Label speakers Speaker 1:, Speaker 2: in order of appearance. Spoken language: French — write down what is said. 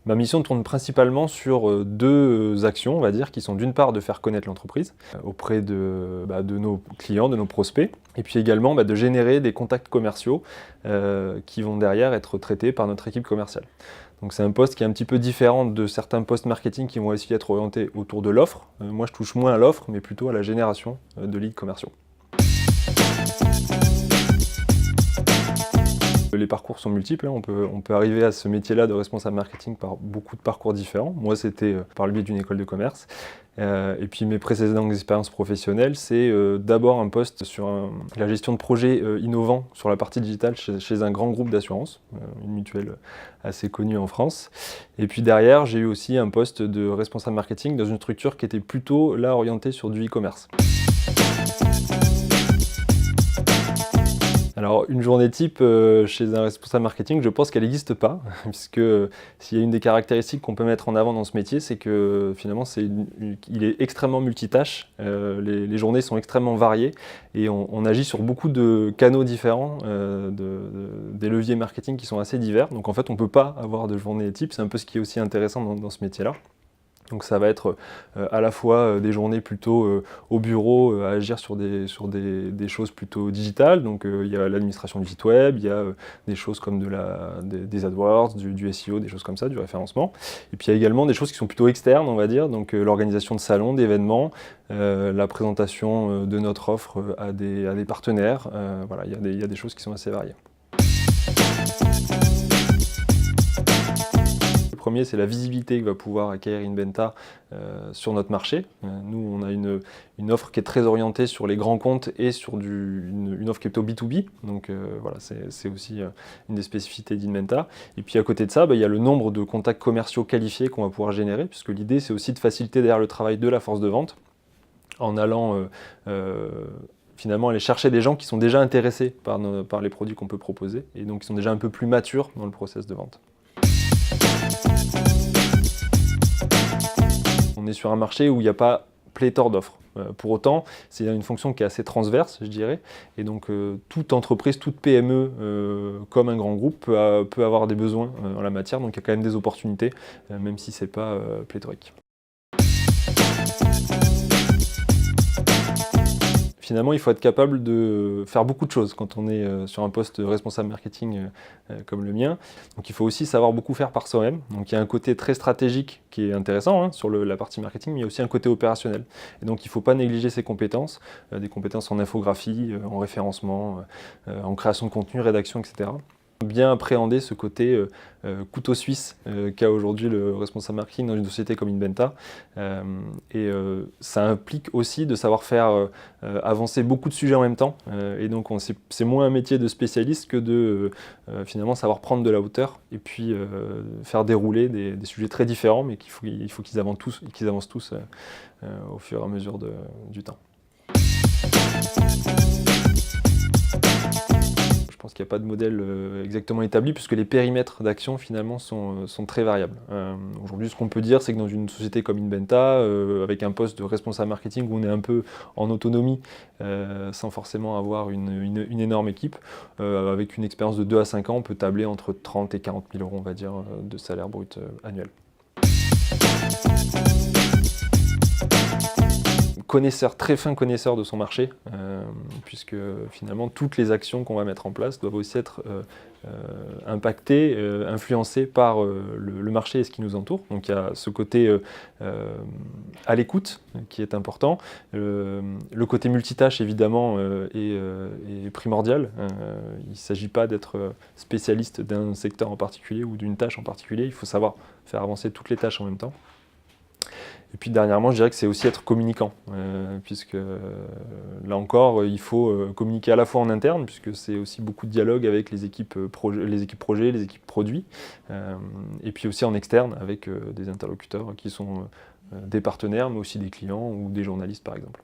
Speaker 1: Ma mission tourne principalement sur deux actions, on va dire, qui sont d'une part de faire connaître l'entreprise auprès de nos clients, de nos prospects, et puis également de générer des contacts commerciaux qui vont derrière être traités par notre équipe commerciale. Donc c'est un poste qui est un petit peu différent de certains postes marketing qui vont aussi être orientés autour de l'offre. Moi je touche moins à l'offre, mais plutôt à la génération de leads commerciaux. Les parcours sont multiples, on peut arriver à ce métier-là de responsable marketing par beaucoup de parcours différents. Moi, c'était par le biais d'une école de commerce. Et puis mes précédentes expériences professionnelles, c'est d'abord un poste sur la gestion de projets innovants sur la partie digitale chez un grand groupe d'assurance, une mutuelle assez connue en France. Et puis derrière, j'ai eu aussi un poste de responsable marketing dans une structure qui était plutôt là orientée sur du e-commerce. Alors, une journée type chez un responsable marketing, je pense qu'elle n'existe pas, puisque s'il y a une des caractéristiques qu'on peut mettre en avant dans ce métier, c'est que finalement, il est extrêmement multitâche, les journées sont extrêmement variées, et on agit sur beaucoup de canaux différents, des leviers marketing qui sont assez divers. Donc en fait, on ne peut pas avoir de journée type, c'est un peu ce qui est aussi intéressant dans ce métier-là. Donc ça va être à la fois des journées plutôt au bureau, à agir sur des choses plutôt digitales. Donc il y a l'administration du site web, il y a des choses comme des AdWords, du SEO, des choses comme ça, du référencement. Et puis il y a également des choses qui sont plutôt externes, on va dire, donc l'organisation de salons, d'événements, la présentation de notre offre à des partenaires. Voilà, il y a des choses qui sont assez variées. Le premier, c'est la visibilité que va pouvoir acquérir Inbenta sur notre marché. Nous, on a une offre qui est très orientée sur les grands comptes et sur une offre qui est plutôt B2B. Donc voilà, c'est aussi une des spécificités d'Inbenta. Et puis à côté de ça, il y a le nombre de contacts commerciaux qualifiés qu'on va pouvoir générer, puisque l'idée, c'est aussi de faciliter derrière le travail de la force de vente en allant finalement aller chercher des gens qui sont déjà intéressés par les produits qu'on peut proposer et donc qui sont déjà un peu plus matures dans le process de vente. On est sur un marché où il n'y a pas pléthore d'offres. Pour autant, c'est une fonction qui est assez transverse, je dirais, et donc toute entreprise, toute PME, comme un grand groupe, peut avoir des besoins en la matière, donc il y a quand même des opportunités, même si ce n'est pas pléthorique. Finalement, il faut être capable de faire beaucoup de choses quand on est sur un poste de responsable marketing comme le mien. Donc il faut aussi savoir beaucoup faire par soi-même. Donc il y a un côté très stratégique qui est intéressant sur la partie marketing, mais il y a aussi un côté opérationnel. Et donc il ne faut pas négliger ses compétences, des compétences en infographie, en référencement, en création de contenu, rédaction, etc. Bien appréhender ce côté couteau suisse qu'a aujourd'hui le responsable marketing dans une société comme Inbenta. Ça implique aussi de savoir faire avancer beaucoup de sujets en même temps. Et donc c'est moins un métier de spécialiste que de finalement savoir prendre de la hauteur et puis faire dérouler des sujets très différents, mais il faut qu'ils avancent tous au fur et à mesure du temps. Je pense qu'il n'y a pas de modèle exactement établi puisque les périmètres d'action finalement sont très variables. Aujourd'hui, ce qu'on peut dire, c'est que dans une société comme Inbenta, avec un poste de responsable marketing où on est un peu en autonomie, sans forcément avoir une énorme équipe, avec une expérience de 2 à 5 ans, on peut tabler entre 30 et 40 000 euros, on va dire, de salaire brut annuel. Très fin connaisseur de son marché, puisque finalement toutes les actions qu'on va mettre en place doivent aussi être impactées, influencées par le marché et ce qui nous entoure. Donc il y a ce côté à l'écoute qui est important. Le côté multitâche évidemment est primordial. Il ne s'agit pas d'être spécialiste d'un secteur en particulier ou d'une tâche en particulier, il faut savoir faire avancer toutes les tâches en même temps. Et puis dernièrement, je dirais que c'est aussi être communicant, puisque là encore, il faut communiquer à la fois en interne, puisque c'est aussi beaucoup de dialogue avec les équipes projets, les équipes produits, et puis aussi en externe avec des interlocuteurs qui sont des partenaires, mais aussi des clients ou des journalistes par exemple.